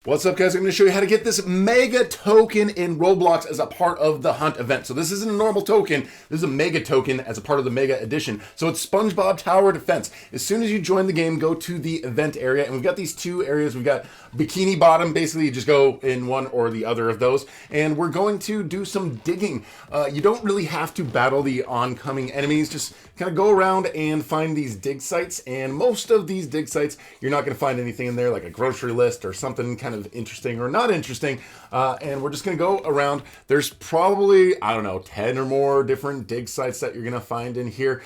What's up, guys? I'm going to show you how to get this mega token in Roblox as a part of the hunt event. So this isn't a normal token. This is a mega token as a part of the mega edition. So it's Spongebob Tower Defense. As soon as you join the game, go to the event area. And we've got these two areas. We've got Bikini Bottom. Basically, you just go in one or the other of those. And we're going to do some digging. You don't really have to battle the oncoming enemies. Just kind of go around and find these dig sites. And most of these dig sites, you're not going to find anything in there like a grocery list or something kind of interesting or not interesting, and we're just gonna go around. There's probably, I don't know, 10 or more different dig sites that you're gonna find in here.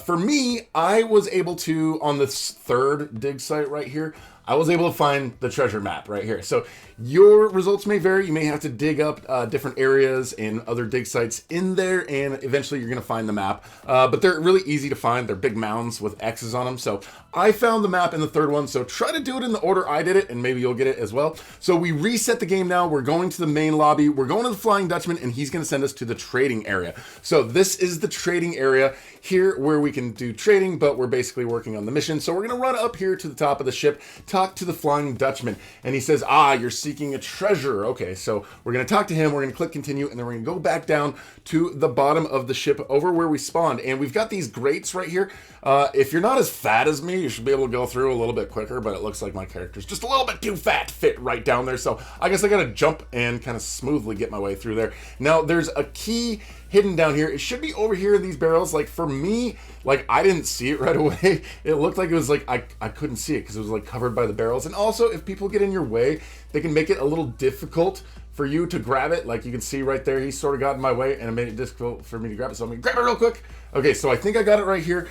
For me, I was able to, on this third dig site right here, I was able to find the treasure map right here. So your results may vary. You may have to dig up different areas and other dig sites in there, and eventually you're gonna find the map. But they're really easy to find. They're big mounds with X's on them. So I found the map in the third one. So try to do it in the order I did it, and maybe you'll get it as well. So we reset the game now. We're going to the main lobby. We're going to the Flying Dutchman, and he's gonna send us to the trading area. So this is the trading area here where we can do trading, but we're basically working on the mission. So we're gonna run up here to the top of the ship, talk to the Flying Dutchman, and he says, you're seeking a treasure. Okay, so we're gonna talk to him, we're gonna click continue, and then we're gonna go back down to the bottom of the ship over where we spawned. And we've got these grates right here. If you're not as fat as me, you should be able to go through a little bit quicker, but it looks like my character's just a little bit too fat to fit right down there. So I guess I gotta jump and kind of smoothly get my way through there. Now there's a key hidden down here. It should be over here in these barrels. Like for me, like I didn't see it right away. It looked like it was like I couldn't see it because it was like covered by the barrels. And also if people get in your way, they can make it a little difficult for you to grab it. Like you can see right there, he sort of got in my way and it made it difficult for me to grab it. So I'm gonna grab it real quick. Okay, so I think I got it right here,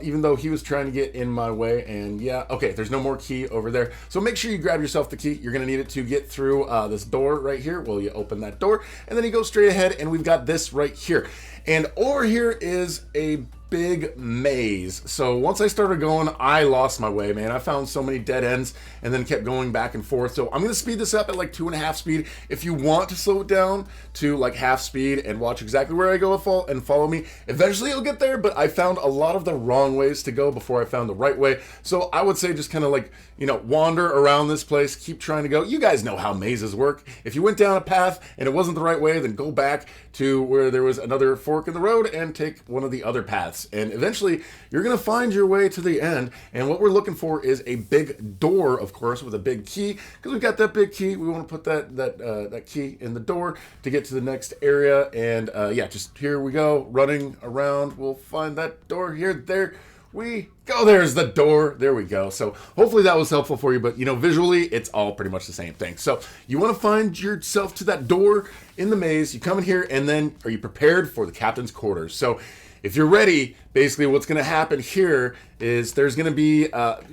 even though he was trying to get in my way. And yeah, okay, there's no more key over there. So make sure you grab yourself the key. You're gonna need it to get through this door right here. Well, you open that door and then you go straight ahead, and we've got this right here. And over here is a big maze. So once I started going, I lost my way, man. I found so many dead ends and then kept going back and forth. So I'm gonna speed this up at like 2.5 speed. If you want to slow it down to like half speed and watch exactly where I go and follow me, eventually you'll get there, but I found a lot of the wrong ways to go before I found the right way. So I would say just kind of like, wander around this place, keep trying to go. You guys know how mazes work. If you went down a path and it wasn't the right way, then go back to where there was another fork in the road and take one of the other paths. And eventually you're gonna find your way to the end. And what we're looking for is a big door, of course, with a big key, because we've got that big key. We want to put that key in the door to get to the next area. And yeah, just here we go, running around. We'll find that door here. There we go. There's the door. There we go. So hopefully that was helpful for you, but visually it's all pretty much the same thing. So you want to find yourself to that door in the maze. You come in here, and then are you prepared for the captain's quarters? So if you're ready, basically what's going to happen here is there's going to be,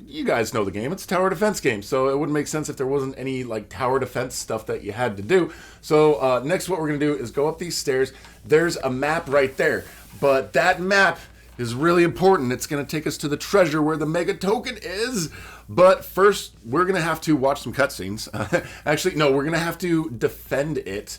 you guys know the game, it's a tower defense game, so it wouldn't make sense if there wasn't any like tower defense stuff that you had to do. So next what we're going to do is go up these stairs. There's a map right there, but that map is really important. It's going to take us to the treasure where the mega token is. But first, we're going to have to watch some cutscenes. Actually, no, we're going to have to defend it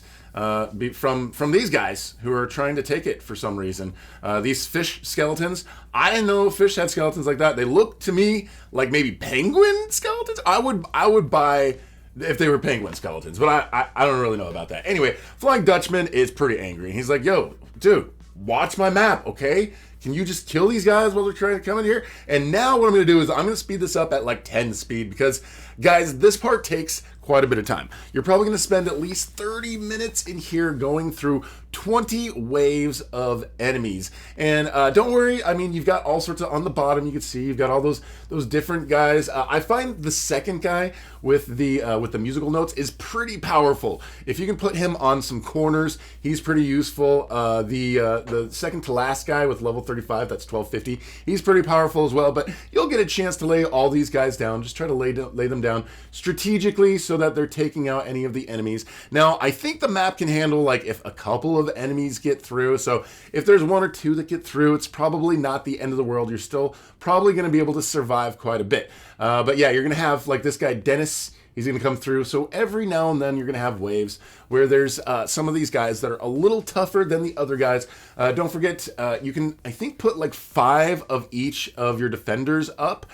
from these guys who are trying to take it for some reason. These fish skeletons, I didn't know fish had skeletons like that. They look to me like maybe penguin skeletons. I would buy if they were penguin skeletons, but I don't really know about that. Anyway, Flying Dutchman is pretty angry. He's like, yo, dude, watch my map, okay? Can you just kill these guys while they're trying to come in here? And now what I'm going to do is I'm going to speed this up at like 10 speed because, guys, this part takes quite a bit of time. You're probably going to spend at least 30 minutes in here going through 20 waves of enemies. And don't worry, I mean, you've got all sorts of, on the bottom you can see, you've got all those different guys. I find the second guy with the musical notes is pretty powerful. If you can put him on some corners, he's pretty useful. The second to last guy with level 35, that's 1250, he's pretty powerful as well, but you'll get a chance to lay all these guys down. Just try to lay them down strategically so that they're taking out any of the enemies. Now, I think the map can handle like if a couple of enemies get through. So if there's one or two that get through, it's probably not the end of the world. You're still probably going to be able to survive quite a bit. But yeah, you're going to have like this guy, Dennis. He's going to come through. So every now and then you're going to have waves where there's some of these guys that are a little tougher than the other guys. Don't forget, you can, I think, put like 5 of each of your defenders up.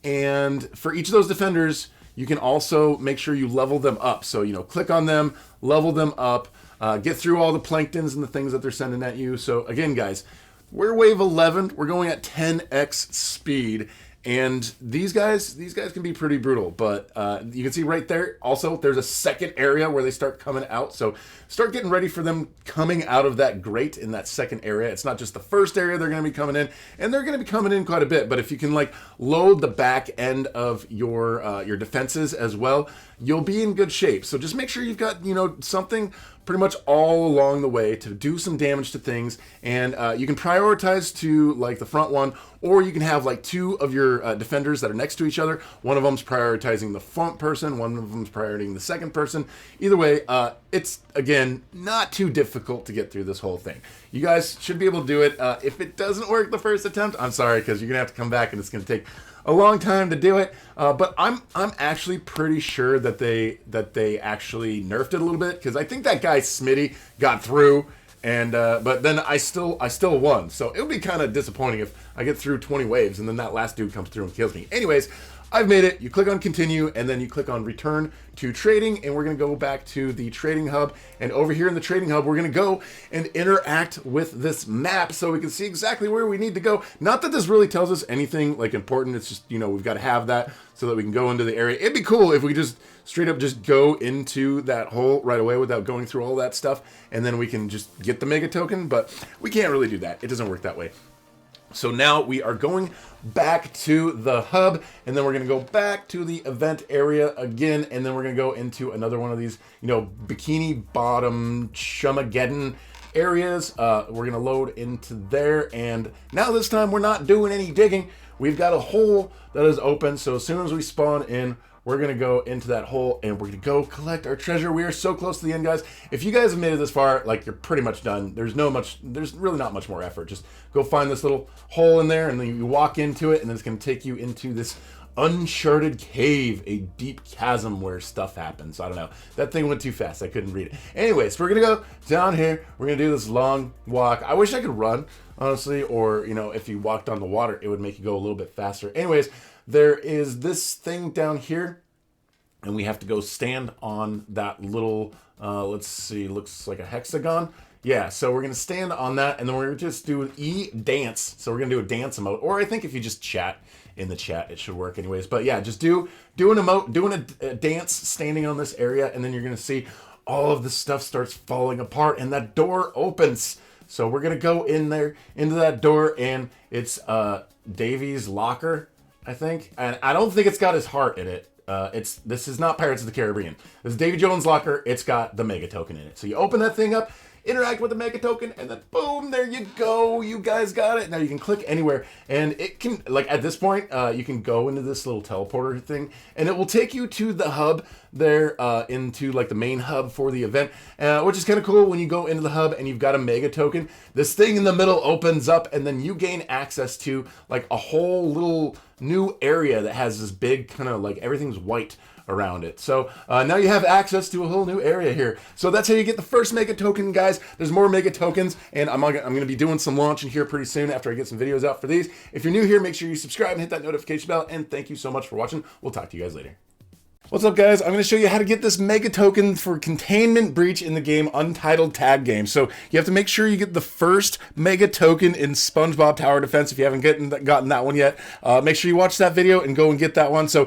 And for each of those defenders, you can also make sure you level them up. So, you know, click on them, level them up, get through all the planktons and the things that they're sending at you. So again, guys, we're wave 11. We're going at 10x speed. And these guys can be pretty brutal, but you can see right there, also, there's a second area where they start coming out. So start getting ready for them coming out of that grate in that second area. It's not just the first area they're going to be coming in, and they're going to be coming in quite a bit. But if you can like load the back end of your defenses as well, you'll be in good shape. So just make sure you've got, you know, something pretty much all along the way to do some damage to things, and you can prioritize to like the front one, or you can have like two of your defenders that are next to each other. One of them's prioritizing the front person, one of them's prioritizing the second person. Either way, it's again not too difficult to get through this whole thing. You guys should be able to do it. If it doesn't work the first attempt, I'm sorry, because you're gonna have to come back and it's gonna take a long time to do it, but I'm actually pretty sure that they actually nerfed it a little bit, because I think that guy Smitty got through, and but then I still won. So it would be kind of disappointing if I get through 20 waves and then that last dude comes through and kills me. Anyways, I've made it. You click on continue, and then you click on return to trading, and we're going to go back to the trading hub. And over here in the trading hub, we're going to go and interact with this map so we can see exactly where we need to go. Not that this really tells us anything like important. It's just, you know, we've got to have that so that we can go into the area. It'd be cool if we just straight up just go into that hole right away without going through all that stuff, and then we can just get the mega token, but we can't really do that. It doesn't work that way. So now we are going back to the hub, and then we're going to go back to the event area again, and then we're going to go into another one of these, you know, Bikini Bottom Shumageddon areas. We're going to load into there, and now this time we're not doing any digging. We've got a hole that is open, so as soon as we spawn in, we're going to go into that hole, and we're going to go collect our treasure. We are so close to the end, guys. If you guys have made it this far, like, you're pretty much done. There's really not much more effort. Just go find this little hole in there, and then you walk into it, and then it's going to take you into this uncharted cave, a deep chasm where stuff happens. I don't know. That thing went too fast. I couldn't read it. Anyways, we're going to go down here. We're going to do this long walk. I wish I could run, honestly, or, you know, if you walked on the water, it would make you go a little bit faster. Anyways, there is this thing down here, and we have to go stand on that little, let's see, looks like a hexagon. Yeah, so we're going to stand on that, and then we're going to just do an E-dance. So we're going to do a dance emote, or I think if you just chat in the chat, it should work anyways. But yeah, just do an emote, doing a dance, standing on this area, and then you're going to see all of the stuff starts falling apart, and that door opens. So we're going to go in there, into that door, and it's Davy's locker, I think, and I don't think it's got his heart in it. This is not Pirates of the Caribbean. This is Davy Jones' locker. It's got the mega token in it. So you open that thing up, interact with the mega token, and then boom, there you go. You guys got it. Now you can click anywhere, and it can, like, at this point, you can go into this little teleporter thing, and it will take you to the hub there, into like the main hub for the event, which is kind of cool. When you go into the hub and you've got a mega token, this thing in the middle opens up, and then you gain access to like a whole little new area that has this big kind of like everything's white around it. So now you have access to a whole new area here. So that's how you get the first mega token, guys. There's more mega tokens, and I'm going to be doing some launching here pretty soon after I get some videos out for these. If you're new here, make sure you subscribe and hit that notification bell, and thank you so much for watching. We'll talk to you guys later. What's up, guys? I'm going to show you how to get this mega token for containment breach in the game Untitled Tag Game. So you have to make sure you get the first mega token in Spongebob Tower Defense. If you haven't gotten that one yet, make sure you watch that video and go and get that one. So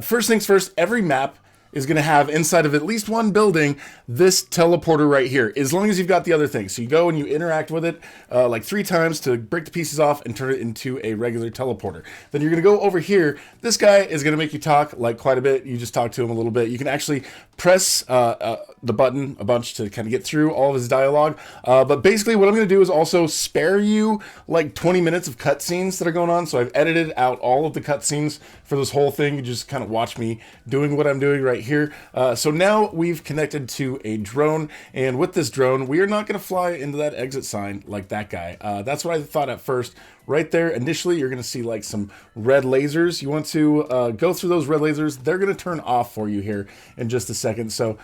first things first, every map is going to have inside of at least one building this teleporter right here, as long as you've got the other things. So you go and you interact with it like 3 times to break the pieces off and turn it into a regular teleporter. Then you're going to go over here. This guy is going to make you talk like quite a bit. You just talk to him a little bit. You can actually press the button a bunch to kind of get through all of his dialogue. But basically what I'm going to do is also spare you like 20 minutes of cutscenes that are going on. So I've edited out all of the cutscenes for this whole thing. You just kind of watch me doing what I'm doing right here. So now we've connected to a drone, and with this drone we are not going to fly into that exit sign like that guy. That's what I thought at first. right there, initially, you're going to see like some red lasers. You want to go through those red lasers. They're going to turn off for you here in just a second. So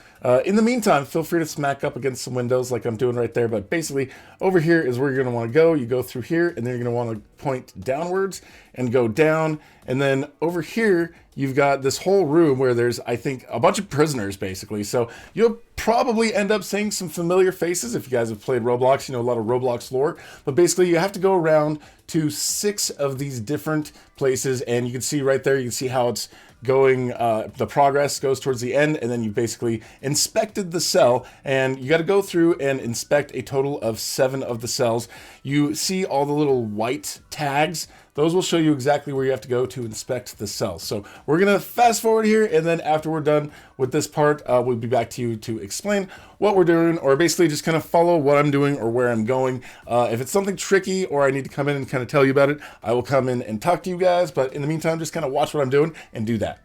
in the meantime, feel free to smack up against some windows like I'm doing right there. But basically, over here is where you're going to want to go. You go through here, and then you're going to want to point downwards and go down. And then over here, you've got this whole room where there's, I think, a bunch of prisoners, basically. So you'll probably end up seeing some familiar faces if you guys have played Roblox. You know, a lot of Roblox lore. But basically, you have to go around to 6 of these different places. And you can see right there, you can see how it's going, the progress goes towards the end, and then you basically inspected the cell, and you got to go through and inspect a total of 7 of the cells. You see all the little white tags. Those will show you exactly where you have to go to inspect the cells. So we're going to fast forward here, and then after we're done with this part, we'll be back to you to explain what we're doing, or basically just kind of follow what I'm doing or where I'm going. If it's something tricky or I need to come in and kind of tell you about it, I will come in and talk to you guys. But in the meantime, just kind of watch what I'm doing and do that.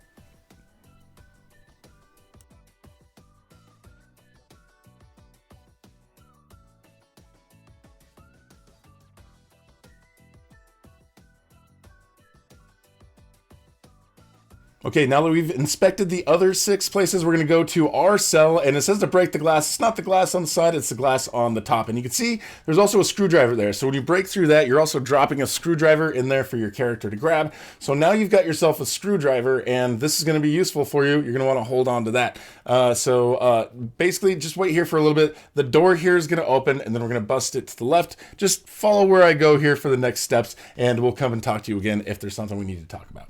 Okay, now that we've inspected the other 6 places, we're going to go to our cell, and it says to break the glass. It's not the glass on the side, it's the glass on the top. And you can see there's also a screwdriver there. So when you break through that, you're also dropping a screwdriver in there for your character to grab. So now you've got yourself a screwdriver, and this is going to be useful for you. You're going to want to hold on to that. Basically, just wait here for a little bit. The door here is going to open, and then we're going to bust it to the left. Just follow where I go here for the next steps, and we'll come and talk to you again if there's something we need to talk about.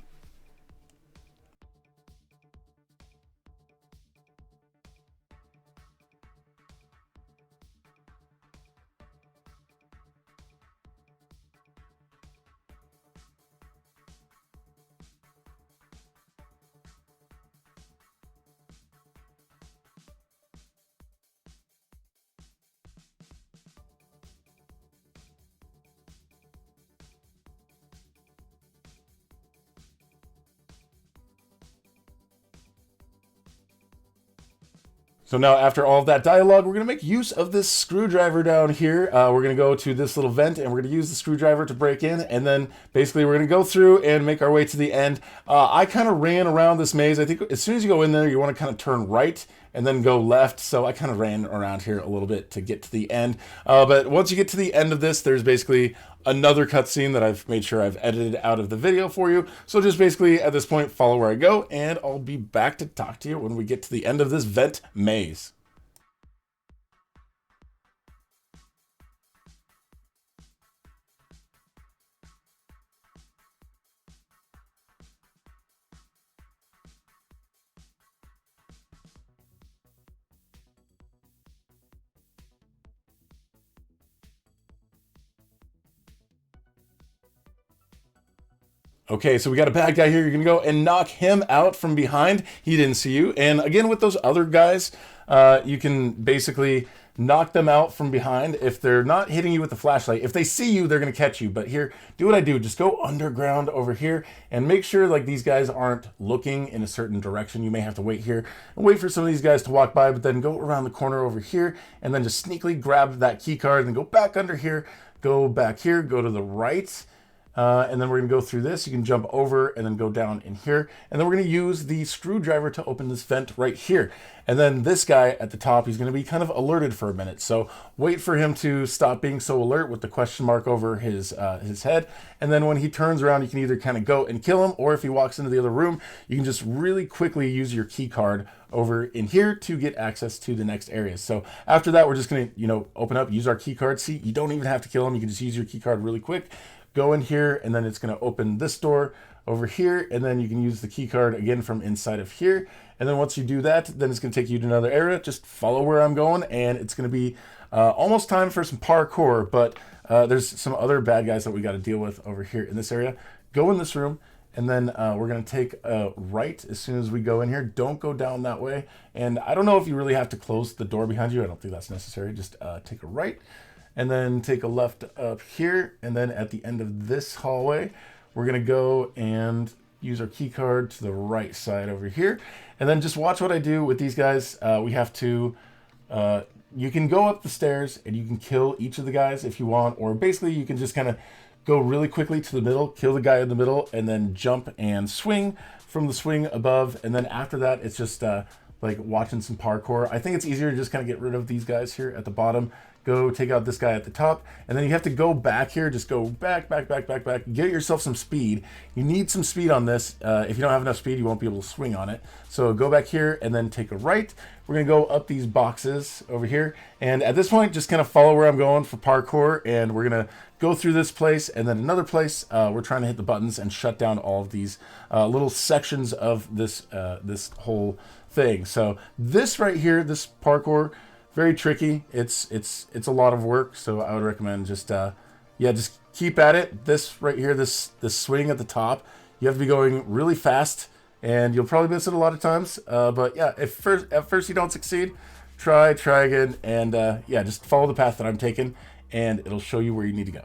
So now after all of that dialogue, we're going to make use of this screwdriver down here. We're going to go to this little vent, and we're going to use the screwdriver to break in. And then basically we're going to go through and make our way to the end. I kind of ran around this maze. I think as soon as you go in there, you want to kind of turn right and then go left. So I kind of ran around here a little bit to get to the end. But once you get to the end of this, there's basically another cutscene that I've made sure I've edited out of the video for you. So just basically at this point, follow where I go, and I'll be back to talk to you when we get to the end of this vent maze. Okay, so we got a bad guy here. You're going to go and knock him out from behind. He didn't see you. And again, with those other guys, you can basically knock them out from behind if they're not hitting you with the flashlight. If they see you, they're going to catch you. But here, do what I do. Just go underground over here and make sure like these guys aren't looking in a certain direction. You may have to wait here and wait for some of these guys to walk by, but then go around the corner over here and then just sneakily grab that key card and go back under here, go back here, go to the right. And then we're going to go through this. You can jump over and then go down in here. And then we're going to use the screwdriver to open this vent right here. And then this guy at the top, he's going to be kind of alerted for a minute. So wait for him to stop being so alert with the question mark over his head. And then when he turns around, you can either kind of go and kill him, or if he walks into the other room, you can just really quickly use your key card over in here to get access to the next areas. So after that, we're just going to, open up, use our key card. See, you don't even have to kill him. You can just use your key card really quick. Go in here, and then it's going to open this door over here, and then you can use the key card again from inside of here. And then once you do that, then it's going to take you to another area. Just follow where I'm going, and it's going to be almost time for some parkour, but there's some other bad guys that we got to deal with over here in this area. Go in this room, and then we're going to take a right as soon as we go in here. Don't go down that way. And I don't know if you really have to close the door behind you. I don't think that's necessary. Just take a right. And then take a left up here. And then at the end of this hallway, we're going to go and use our key card to the right side over here. And then just watch what I do with these guys. We have to, you can go up the stairs and you can kill each of the guys if you want. Or basically you can just kind of go really quickly to the middle, kill the guy in the middle, and then jump and swing from the swing above. And then after that, it's just like watching some parkour. I think it's easier to just kind of get rid of these guys here at the bottom. Go take out this guy at the top, and then you have to go back here. Just go back, back, back, back, back. Get yourself some speed. You need some speed on this. If you don't have enough speed, you won't be able to swing on it. So go back here and then take a right. We're gonna go up these boxes over here, and at this point, just kind of follow where I'm going for parkour, and we're gonna go through this place and then another place. We're trying to hit the buttons and shut down all of these little sections of this this whole thing. So this right here, this parkour, very tricky. It's a lot of work, so I would recommend just yeah, just keep at it. This right here, this swing at the top, you have to be going really fast, and you'll probably miss it a lot of times. But yeah, if at first you don't succeed, try again, and yeah, just follow the path that I'm taking, and it'll show you where you need to go.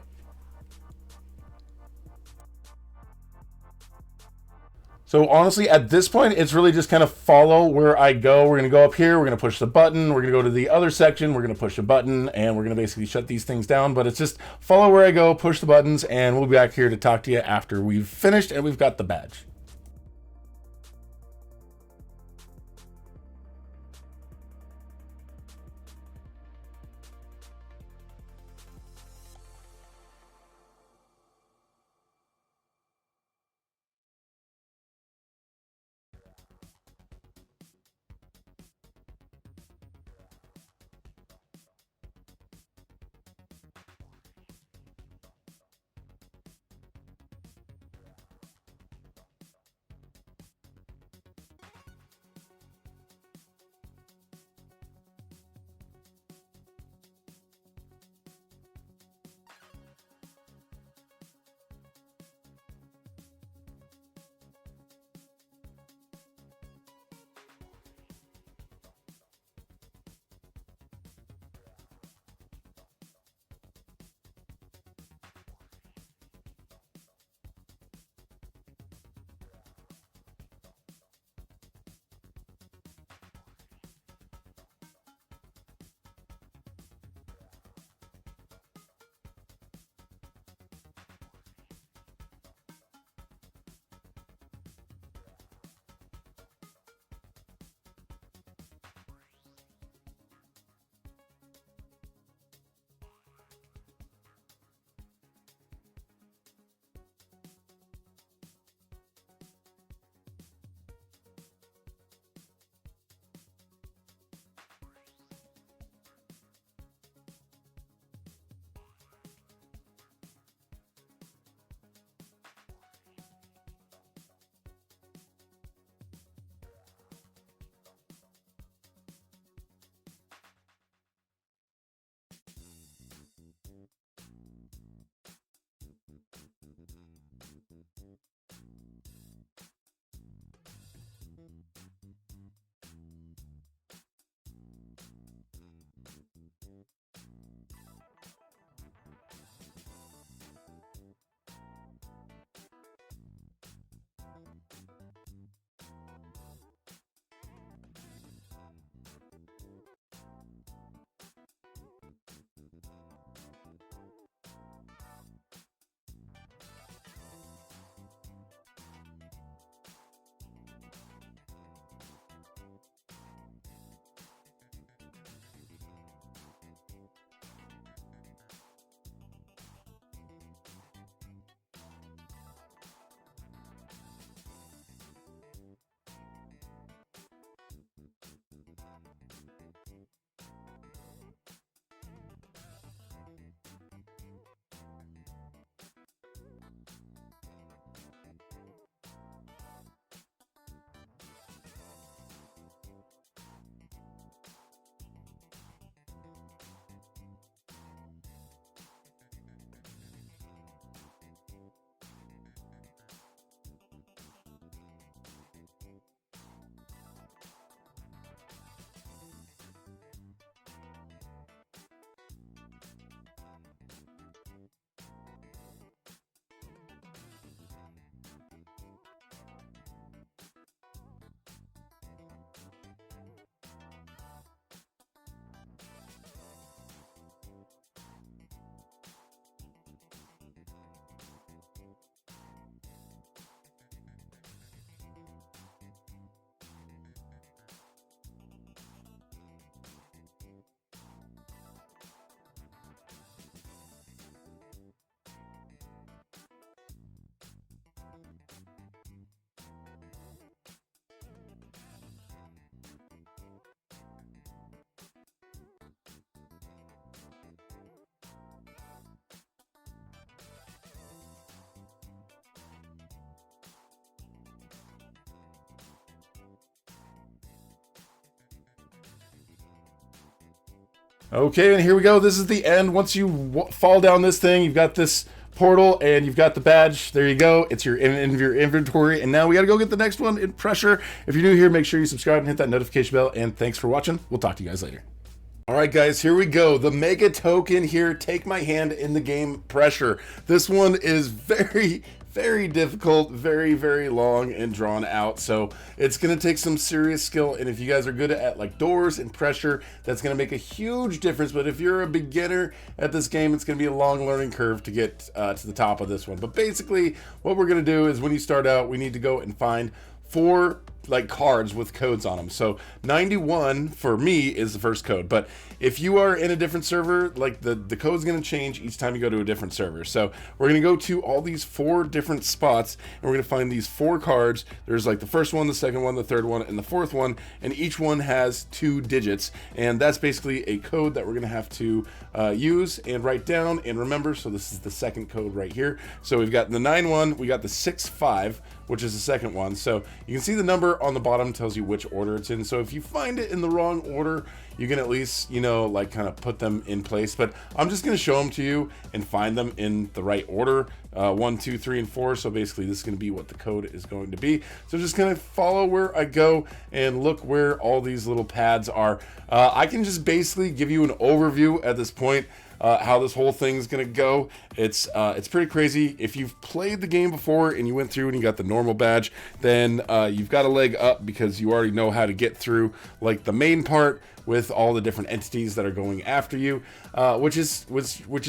So honestly, at this point, it's really just kind of follow where I go. We're going to go up here. We're going to push the button. We're going to go to the other section. We're going to push a button, and we're going to basically shut these things down. But it's just follow where I go, push the buttons, and we'll be back here to talk to you after we've finished and we've got the badge. Okay, and here we go. This is the end. Once you fall down this thing, you've got this portal and you've got the badge. There you go. It's your in your inventory. And now we got to go get the next one in pressure. If you're new here, make sure you subscribe and hit that notification bell. And thanks for watching. We'll talk to you guys later. All right, guys, here we go. The mega token here. Take my hand in the game pressure. This one is very difficult, very long and drawn out, so it's gonna take some serious skill. And if you guys are good at like doors and pressure, that's gonna make a huge difference. But if you're a beginner at this game, it's gonna be a long learning curve to get to the top of this one. But basically what we're gonna do is when you start out, we need to go and find 4 like cards with codes on them. So 91 for me is the first code, but if you are in a different server, like the code's gonna change each time you go to a different server. So we're gonna go to all these 4 different spots and we're gonna find these 4 cards. There's like the first one, the second one, the third one, and the fourth one, and each one has 2 digits, and that's basically a code that we're gonna have to use and write down and remember. So this is the second code right here. So we've got the 9-1, we got the 6-5, which is the second one. So you can see the number on the bottom tells you which order it's in. So if you find it in the wrong order, you can at least, you know, like kind of put them in place. But I'm just going to show them to you and find them in the right order. 1, 2, 3, and 4. So basically this is going to be what the code is going to be. So just going to follow where I go and look where all these little pads are. I can just basically give you an overview at this point. How this whole thing's gonna go. It's pretty crazy. If you've played the game before and you went through and you got the normal badge, then you've got a leg up because you already know how to get through like the main part with all the different entities that are going after you, which is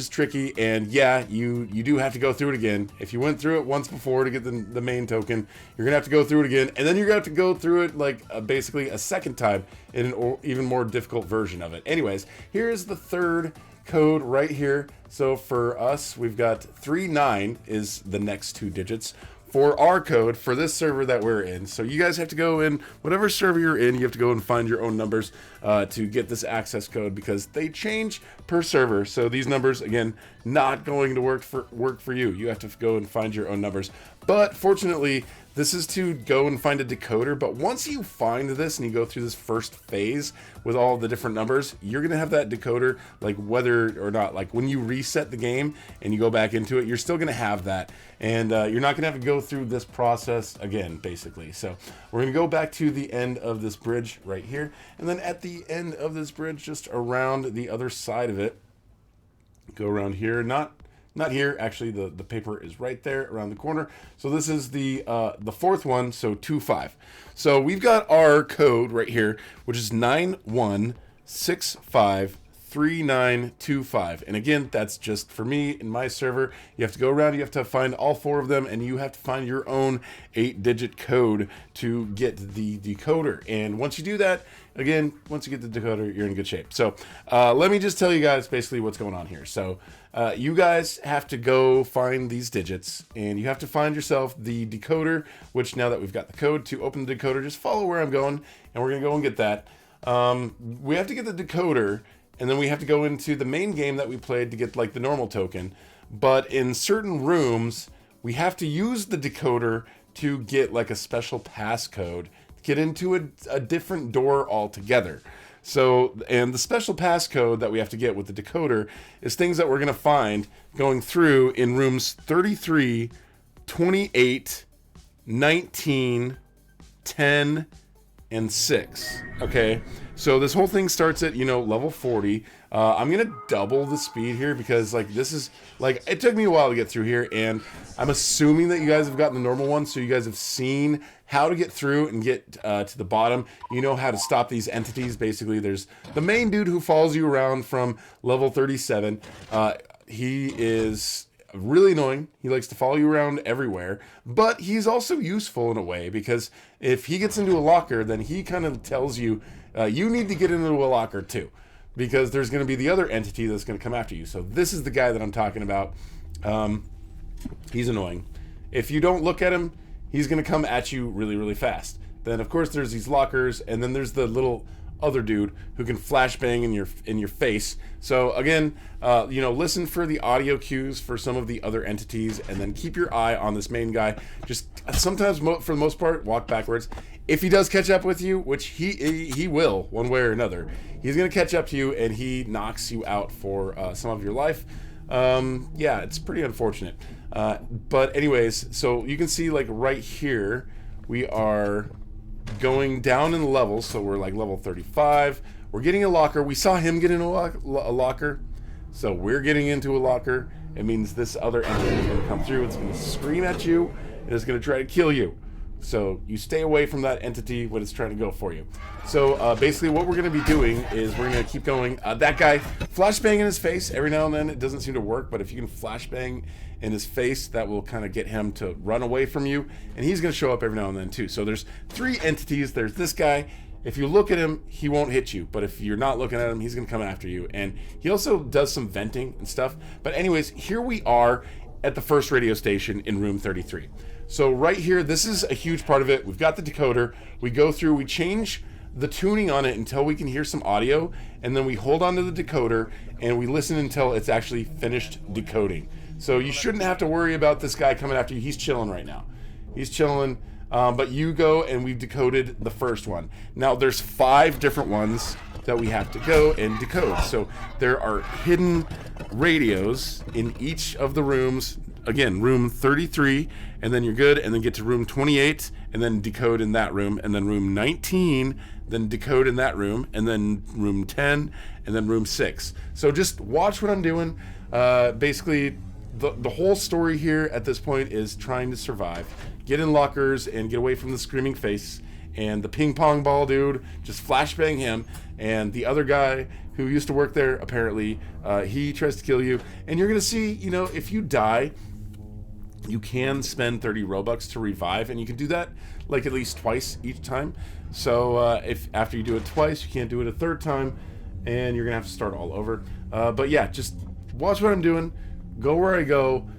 tricky. And yeah, you do have to go through it again. If you went through it once before to get the main token, you're gonna have to go through it again, and then you're gonna have to go through it like basically a second time in an even more difficult version of it. Anyways, here's the third code right here. So for us, we've got 39 is the next 2 digits for our code for this server that we're in. So you guys have to go in whatever server you're in, you have to go and find your own numbers to get this access code, because they change per server. So these numbers, again, not going to work for you. You have to go and find your own numbers. But fortunately, this is to go and find a decoder. But once you find this and you go through this first phase with all the different numbers, you're gonna have that decoder, like whether or not, like when you reset the game and you go back into it, you're still gonna have that. And you're not gonna have to go through this process again, basically. So we're gonna go back to the end of this bridge right here. And then at the end of this bridge, just around the other side of it, go around here, not here, actually the paper is right there around the corner. So this is the fourth one, so 2-5. So we've got our code right here, which is 91653925. And again, that's just for me in my server. You have to go around, you have to find all 4 of them, and you have to find your own 8-digit code to get the decoder. And once you do that, again, once you get the decoder, you're in good shape. So let me just tell you guys basically what's going on here. So you guys have to go find these digits, and you have to find yourself the decoder, which now that we've got the code to open the decoder, just follow where I'm going, and we're gonna go and get that. We have to get the decoder, and then we have to go into the main game that we played to get like the normal token. But in certain rooms, we have to use the decoder to get like a special passcode, get into a different door altogether. So, and the special passcode that we have to get with the decoder is things that we're going to find going through in rooms 33, 28, 19, 10, and 6. Okay, so this whole thing starts at, you know, level 40. I'm gonna double the speed here because like this is like, it took me a while to get through here, and I'm assuming that you guys have gotten the normal one, so you guys have seen how to get through and get to the bottom. You know how to stop these entities. Basically, there's the main dude who follows you around from level 37. He is really annoying. He likes to follow you around everywhere, but he's also useful in a way, because if he gets into a locker, then he kind of tells you, you need to get into a locker too, because there's going to be the other entity that's going to come after you. So this is the guy that I'm talking about. He's annoying. If you don't look at him, he's going to come at you really, really fast. Then of course there's these lockers, and then there's the little other dude who can flashbang in your face. So again, you know, listen for the audio cues for some of the other entities, and then keep your eye on this main guy. Just sometimes, for the most part, walk backwards. If he does catch up with you, which he will, one way or another, he's gonna catch up to you and he knocks you out for some of your life. Yeah, it's pretty unfortunate. But anyways, so you can see like right here, we are going down in the levels. So we're like level 35. We're getting a locker. We saw him get into a locker. So we're getting into a locker. It means this other entity is going to come through. It's going to scream at you and it's going to try to kill you. So you stay away from that entity when it's trying to go for you. So basically what we're going to be doing is we're going to keep going. That guy, flashbang in his face every now and then. It doesn't seem to work, but if you can flashbang in his face, that will kind of get him to run away from you. And he's going to show up every now and then too. So there's 3 entities. There's this guy. If you look at him, he won't hit you. But if you're not looking at him, he's going to come after you. And he also does some venting and stuff. But anyways, here we are at the first radio station in room 33. So right here, this is a huge part of it. We've got the decoder. We go through, we change the tuning on it until we can hear some audio, and then we hold on to the decoder and we listen until it's actually finished decoding. So you shouldn't have to worry about this guy coming after you. He's chilling right now. He's chilling, but you go and we've decoded the first one. Now there's 5 different ones that we have to go and decode. So there are hidden radios in each of the rooms. Again, room 33, and then you're good, and then get to room 28, and then decode in that room, and then room 19, then decode in that room, and then room 10, and then room 6. So just watch what I'm doing. Basically, the whole story here at this point is trying to survive. Get in lockers and get away from the screaming face, and the ping pong ball dude, just flashbang him, and the other guy who used to work there, apparently, he tries to kill you, and you're gonna see, you know, if you die, you can spend 30 Robux to revive, and you can do that like at least twice each time. So if after you do it twice, you can't do it a third time, and you're gonna have to start all over. But yeah, just watch what I'm doing, go where I go,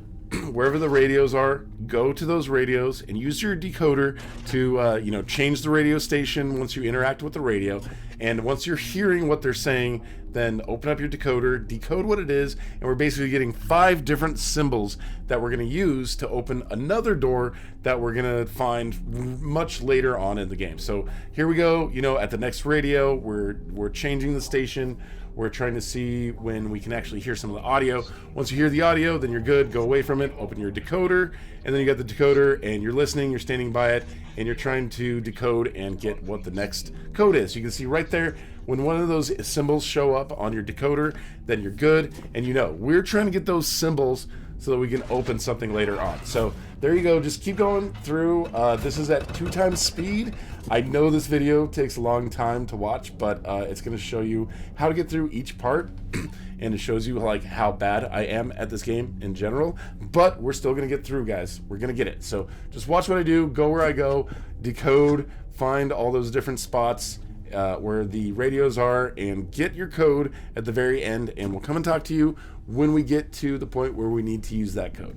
wherever the radios are, go to those radios and use your decoder to you know, change the radio station once you interact with the radio. And once you're hearing what they're saying, then open up your decoder, decode what it is, and we're basically getting 5 different symbols that we're going to use to open another door that we're going to find much later on in the game. So here we go, you know, at the next radio, we're changing the station. We're trying to see when we can actually hear some of the audio. Once you hear the audio, then you're good. Go away from it, open your decoder, and then you got the decoder, and you're listening, you're standing by it, and you're trying to decode and get what the next code is. You can see right there, when one of those symbols show up on your decoder, then you're good. And you know, we're trying to get those symbols so that we can open something later on. So there you go, just keep going through. This is at 2 times speed. I know this video takes a long time to watch, but it's gonna show you how to get through each part. And it shows you like how bad I am at this game in general, but we're still gonna get through, guys. We're gonna get it. So just watch what I do, go where I go, decode, find all those different spots where the radios are, and get your code at the very end, and we'll come and talk to you when we get to the point where we need to use that code.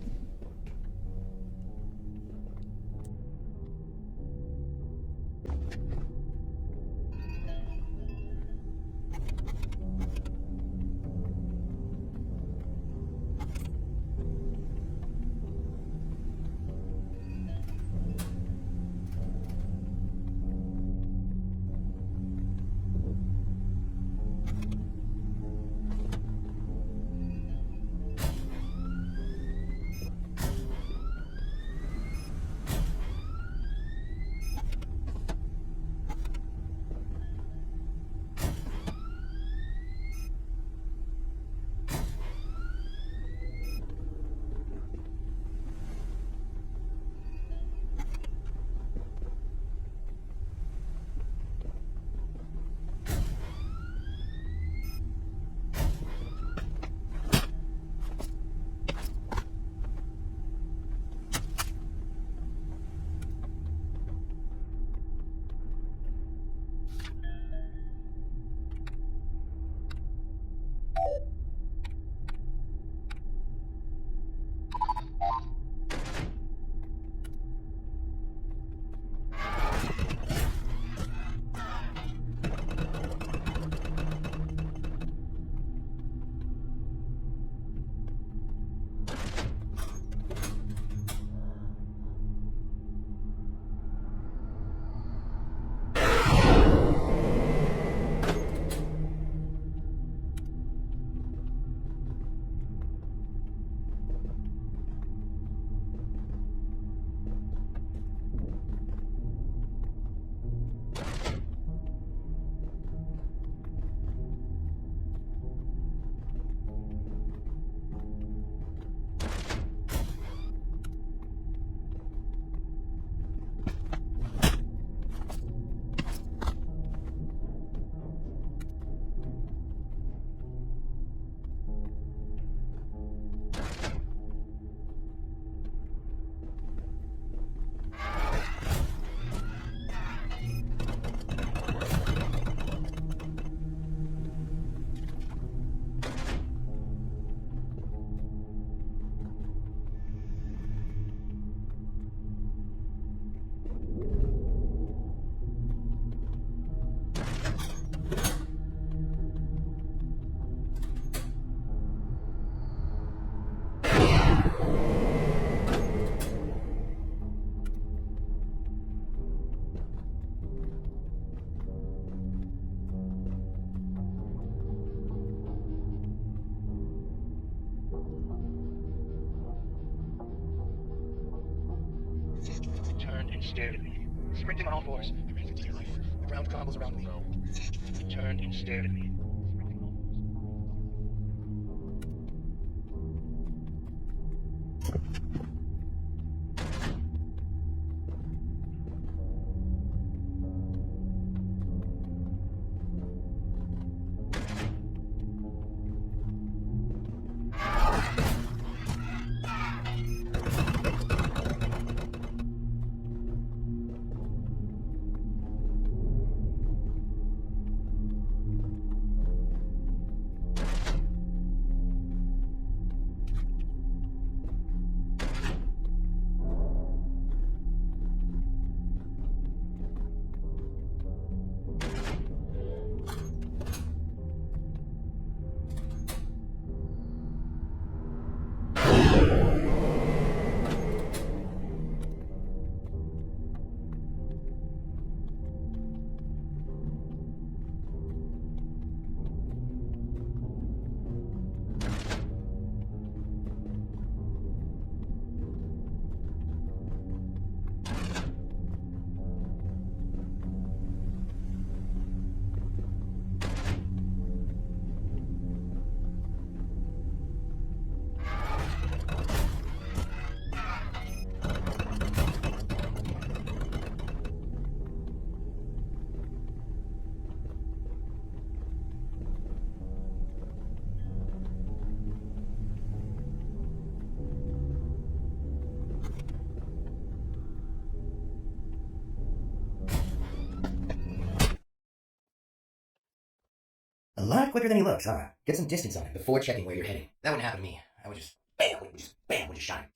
stared at me, sprinting on all fours. I ran for dear life. The ground crumbles around me. He turned and stared at me. A lot quicker than he looks, huh? Get some distance on him before checking where you're heading. That wouldn't happen to me. I would just bam, we just shot him.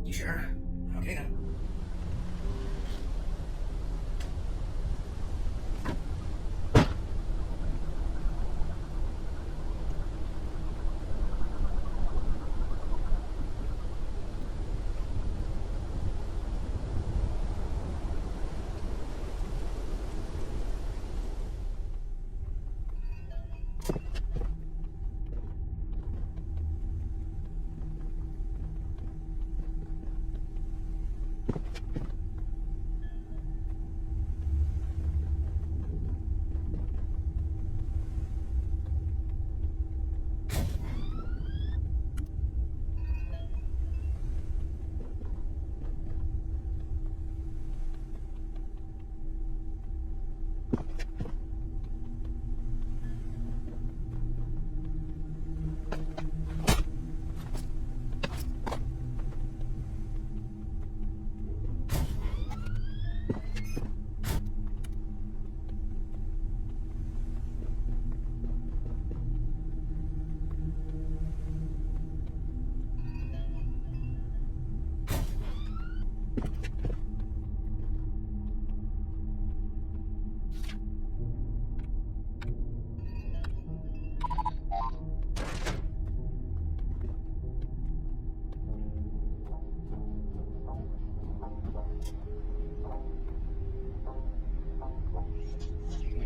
You sure? Okay then.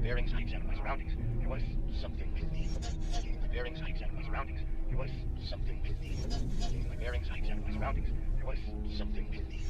Bearings, I examined my surroundings. There was something with me. Taking my bearings, I examined my surroundings. There was something with me. Taking my bearings, I examined my surroundings. There was something with me.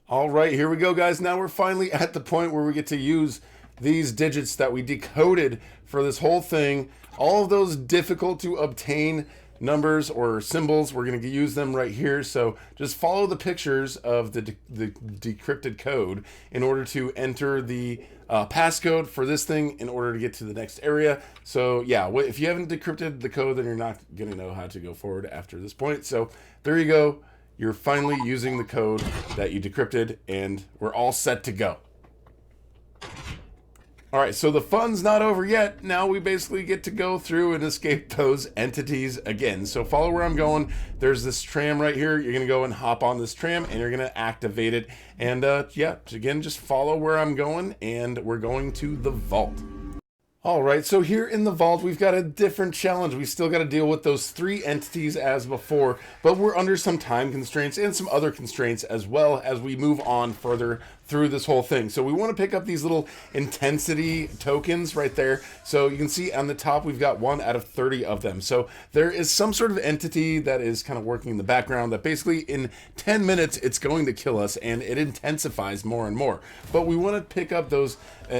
All right, here we go, guys. Now we're finally at the point where we get to use these digits that we decoded for this whole thing. All of those difficult to obtain numbers or symbols, we're going to use them right here. So just follow the pictures of the decrypted code in order to enter the passcode for this thing in order to get to the next area. So yeah, if you haven't decrypted the code, then you're not going to know how to go forward after this point. So there you go. You're finally using the code that you decrypted, and we're all set to go. All right, so the fun's not over yet. Now we basically get to go through and escape those entities again. So follow where I'm going. There's this tram right here. You're going to go and hop on this tram, and you're going to activate it. And yeah, again, just follow where I'm going, and we're going to the vault. All right, so here in the vault, we've got a different challenge. We still got to deal with those 3 entities as before, but we're under some time constraints and some other constraints as well as we move on further through this whole thing. So we want to pick up these little intensity tokens right there. So you can see on the top, we've got 1 out of 30 of them. So there is some sort of entity that is kind of working in the background that basically in 10 minutes, it's going to kill us, and it intensifies more and more. But we want to pick up those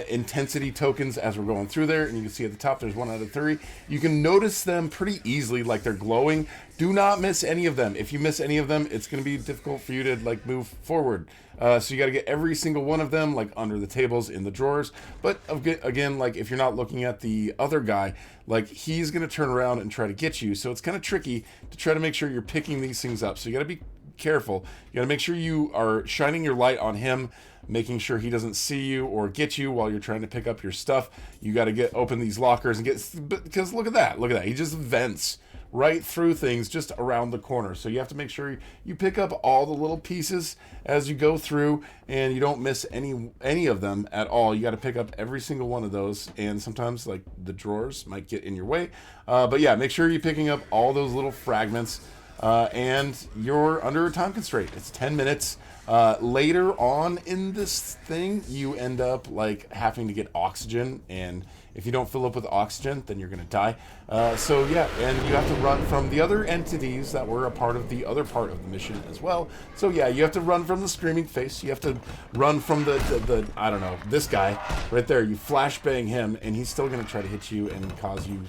intensity tokens as we're going through there. And you can see at the top, there's 1 out of 30. You can notice them pretty easily, like they're glowing. Do not miss any of them. If you miss any of them, it's going to be difficult for you to like move forward. So you got to get every single one of them like under the tables, in the drawers. But again, like if you're not looking at the other guy, like he's going to turn around and try to get you. So it's kind of tricky to try to make sure you're picking these things up. So you got to be careful. You got to make sure you are shining your light on him, making sure he doesn't see you or get you while you're trying to pick up your stuff. You got to open these lockers and because look at that. He just vents right through things just around the corner. So you have to make sure you pick up all the little pieces as you go through, and you don't miss any of them at all. You got to pick up every single one of those, and sometimes like the drawers might get in your way. But yeah, make sure you're picking up all those little fragments, and you're under a time constraint. It's 10 minutes. Later on in this thing, you end up like having to get oxygen, and if you don't fill up with oxygen, then you're going to die. So yeah, and you have to run from the other entities that were a part of the other part of the mission as well. So yeah, you have to run from the screaming face. You have to run from the I don't know, this guy right there. You flashbang him, and he's still going to try to hit you and cause you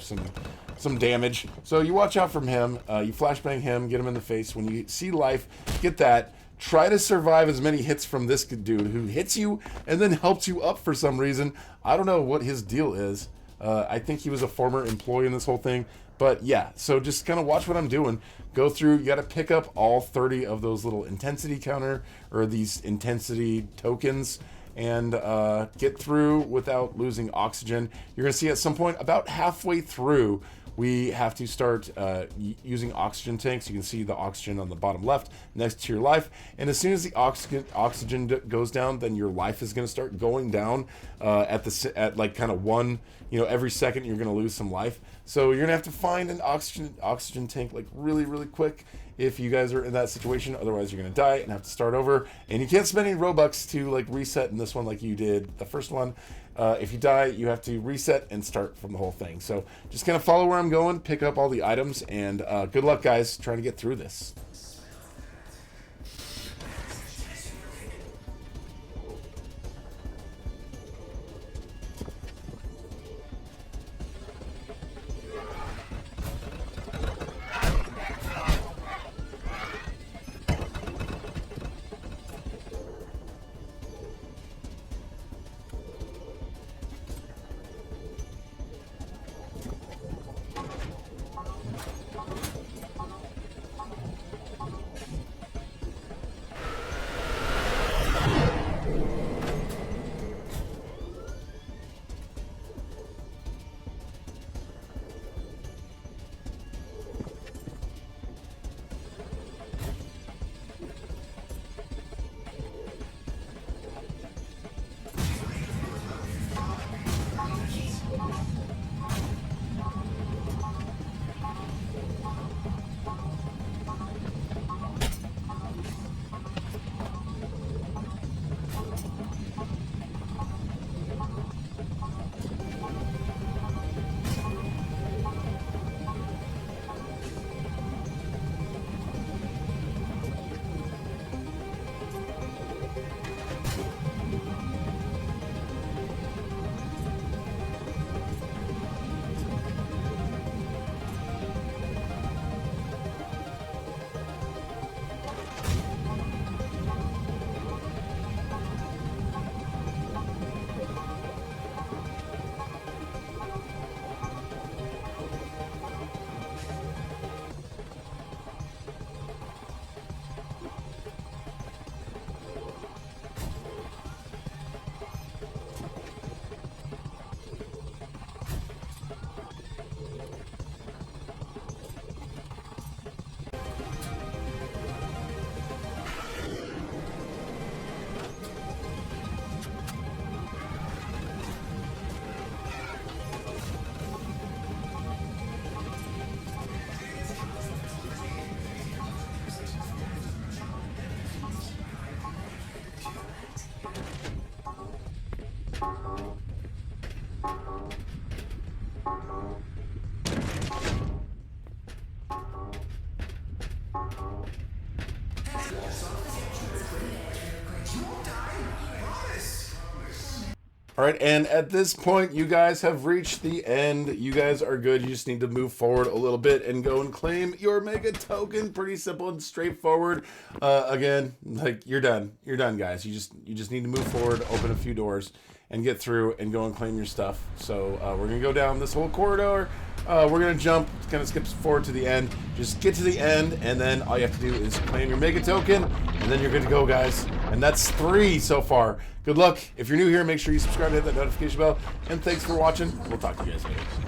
some damage. So you watch out from him. You flashbang him, get him in the face. When you see life, get that. Try to survive as many hits from this dude who hits you and then helps you up for some reason. I don't know what his deal is. I think he was a former employee in this whole thing. But yeah, so just kind of watch what I'm doing. Go through, you got to pick up all 30 of those little intensity counter or these intensity tokens and get through without losing oxygen. You're going to see at some point about halfway through, we have to start using oxygen tanks. You can see the oxygen on the bottom left next to your life. And as soon as the oxygen goes down, then your life is going to start going down at like kind of one, every second you're going to lose some life. So you're going to have to find an oxygen tank like really, really quick if you guys are in that situation. Otherwise, you're going to die and have to start over. And you can't spend any Robux to like reset in this one like you did the first one. If you die, you have to reset and start from the whole thing. So just kind of follow where I'm going, pick up all the items, and good luck, guys, trying to get through this. All right, and at this point, you guys have reached the end. You guys are good. You just need to move forward a little bit and go and claim your mega token. Pretty simple and straightforward. Again, like you're done. You're done, guys. You just need to move forward, open a few doors, and get through and go and claim your stuff. So we're gonna go down this whole corridor. We're gonna jump, kind of skip forward to the end. Just get to the end, and then all you have to do is claim your mega token, and then you're good to go, guys. And that's 3 so far. Good luck. If you're new here, make sure you subscribe and hit that notification bell. And thanks for watching. We'll talk to you guys later.